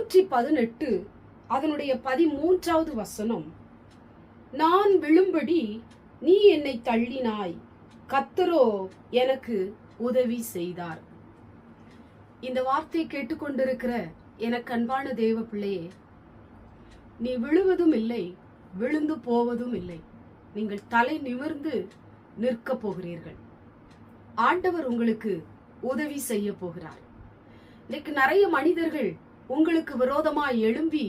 118 அதனுடைய 13வது வசனம், நான் விழும்படி நீ என்னை தள்ளினாய், கர்த்தரோ எனக்கு உதவி செய்தார். இந்த வார்த்தை கேட்டுக்கொண்டிருக்கிற எனக்கு அன்பான தேவ பிள்ளையே, நீ விழுவதும் இல்லை, விழுந்து போவதும் இல்லை. நீங்கள் தலை நிமிர்ந்து நிற்க போகிறீர்கள். ஆண்டவர் உங்களுக்கு உதவி செய்ய போகிறார். இன்னைக்கு நிறைய மனிதர்கள் உங்களுக்கு விரோதமாய் எழும்பி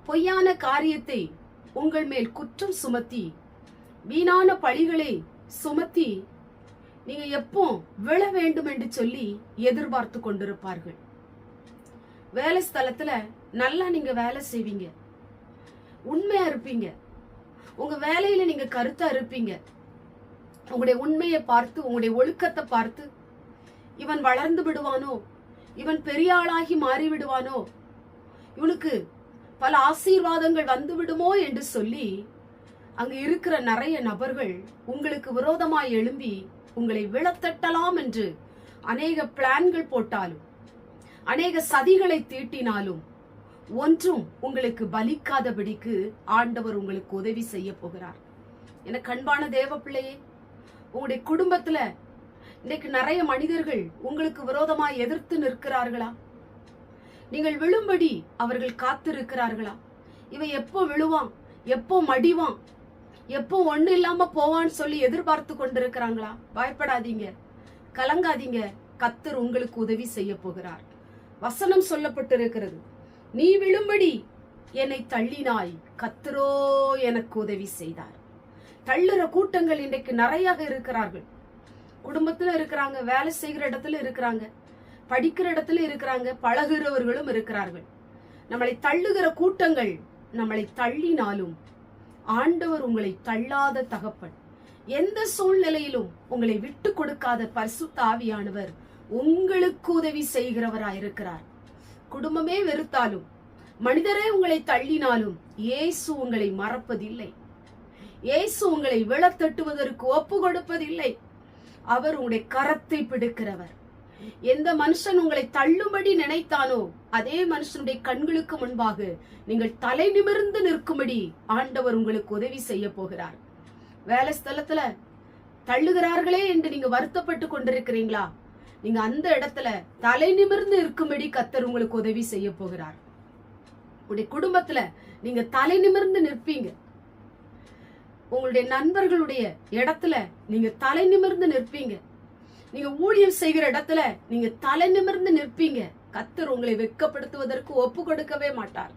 பொய்யான காரியத்தை உங்கள் மேல் குற்றம் சுமத்தி வீணான பழிகளை சுமத்தி நீங்க எப்போ விழ வேண்டும் என்று சொல்லி எதிர்பார்த்து கொண்டிருப்பார்கள். வேலை ஸ்தலத்துல நல்லா நீங்க வேலை செய்வீங்க, உண்மையா இருப்பீங்க, உங்க வேலையில நீங்க கருத்தா இருப்பீங்க. உங்களுடைய உண்மையை பார்த்து, உங்களுடைய ஒழுக்கத்தை பார்த்து, இவன் வளர்ந்து விடுவானோ, இவன் பெரிய ஆளாகி மாறி விடுவானோ, இவனுக்கு பல ஆசீர்வாதங்கள் வந்து விடுமோ என்று சொல்லி அங்கு இருக்கிற நிறைய நபர்கள் உங்களுக்கு விரோதமாய் எழும்பி உங்களை விழத்தட்டலாம் என்று அநேக பிளான்கள் போட்டாலும், அநேக சதிகளை தீட்டினாலும் ஒன்றும் உங்களுக்கு பலிக்காதபடிக்கு ஆண்டவர் உங்களுக்கு உதவி செய்ய போகிறார். எனக்கு அன்பான தேவ பிள்ளையே, உங்களுடைய குடும்பத்துல இன்னைக்கு நிறைய மனிதர்கள் உங்களுக்கு விரோதமாய் எதிர்த்து நிற்கிறார்களா? நீங்கள் விழும்படி அவர்கள் காத்திருக்கிறார்களா? இவன் எப்போ விழுவான், எப்போ மடிவான், எப்போ ஒண்ணு இல்லாம போவான்னு சொல்லி எதிர்பார்த்து கொண்டிருக்கிறாங்களா? பயப்படாதீங்க, கலங்காதீங்க, கர்த்தர் உங்களுக்கு உதவி செய்ய போகிறார். வசனம் சொல்லப்பட்டிருக்கிறது, நீ விழும்படி என்னை தள்ளினாய், கர்த்தரோ எனக்கு உதவி செய்தார். தள்ளுற கூட்டங்கள் இன்றைக்கு நிறைய இருக்கிறார்கள். குடும்பத்துல இருக்கிறாங்க, வேலை செய்கிற இடத்துல இருக்கிறாங்க, படிக்கிற இடத்துல இருக்கிறாங்க, பழகுறவர்களும் இருக்கிறார்கள். நம்மளை தள்ளுகிற கூட்டங்கள் நம்மளை தள்ளினாலும் ஆண்டவர் உங்களை தள்ளாத தகப்பன், எந்த சூழ்நிலையிலும் உங்களை விட்டு கொடுக்காத பரிசுத்த ஆவியானவர் உங்களுக்கு உதவி செய்கிறவராயிருக்கிறார். குடும்பமே வெறுத்தாலும், மனிதரே உங்களை தள்ளினாலும் இயேசு உங்களை மறப்பதில்லை. இயேசு உங்களை விழத்தட்டுவதற்கு ஒப்பு கொடுப்பதில்லை. அவர் உங்களுடைய கரத்தை பிடிக்கிறவர். எந்த மனுஷன் உங்களை தள்ளும்படி நினைத்தானோ அதே மனுஷனுடைய கண்களுக்கு முன்பாக நீங்கள் தலை நிமிர்ந்து நிற்கும்படி ஆண்டவர் உங்களுக்கு உதவி செய்ய போகிறார். வேலை ஸ்தலத்துல தள்ளுகிறார்களே என்று நீங்க வருத்தப்பட்டு கொண்டிருக்கிறீங்களா? நீங்க அந்த இடத்துல தலை நிமிர்ந்து இருக்கும்படி கர்த்தர் உங்களுக்கு உதவி செய்ய போகிறார். உங்களுடைய குடும்பத்துல நீங்க தலை நிமிர்ந்து நிற்பீங்க. உங்களுடைய நண்பர்களுடைய இடத்துல நீங்க தலை நிமிர்ந்து நிற்பீங்க. நீங்க ஊழியம் செய்கிற இடத்துல நீங்க தலை நிமிர்ந்து நிற்பீங்க. கர்த்தர் உங்களை வெட்கப்படுத்துவதற்கு ஒப்பு கொடுக்கவே மாட்டார்.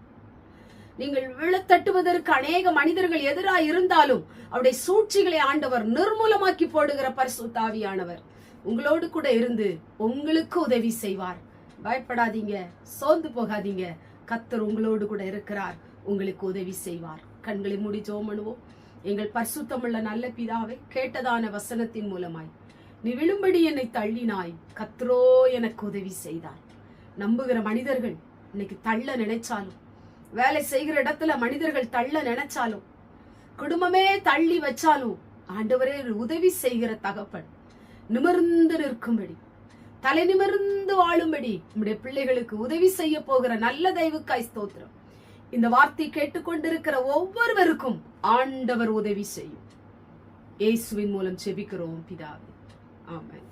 நீங்கள் விழத்தட்டுவதற்கு அநேக மனிதர்கள் எதிராக இருந்தாலும் அவருடைய சூழ்ச்சிகளை ஆண்டவர் நிர்மூலமாக்கி போடுகிற பரிசுத்த ஆவியானவர் உங்களோடு கூட இருந்து உங்களுக்கு உதவி செய்வார். பயப்படாதீங்க, சோர்ந்து போகாதீங்க. கர்த்தர் உங்களோடு கூட இருக்கிறார், உங்களுக்கு உதவி செய்வார். கண்களை மூடி ஜெபம் பண்ணுவோம். எங்கள் பரிசுத்தமுள்ள நல்ல பிதாவே, கேட்டதான வசனத்தின் மூலமாய் நீ விழும்படி என்னை தள்ளினாய், கர்த்தரோ எனக்கு உதவி செய்தார். நம்புகிற மனிதர்கள் இன்னைக்கு தள்ள நினைச்சாலும், வேலை செய்கிற இடத்துல மனிதர்கள் தள்ள நினைச்சாலும், குடும்பமே தள்ளி வச்சாலும் ஆண்டவரே உதவி செய்கிற தகப்பன், நிமிர்ந்து நிற்கும்படி, தலை நிமிர்ந்து வாழும்படி நம்முடைய பிள்ளைகளுக்கு உதவி செய்ய போகிற நல்ல தெய்வக்காய் ஸ்தோத்திரம். இந்த வார்த்தை கேட்டுக்கொண்டிருக்கிற ஒவ்வொருவருக்கும் ஆண்டவர் உதவி செய்யும். இயேசுவின் மூலம் ஜெபிக்கிறோம் பிதாவே, ஆமென்.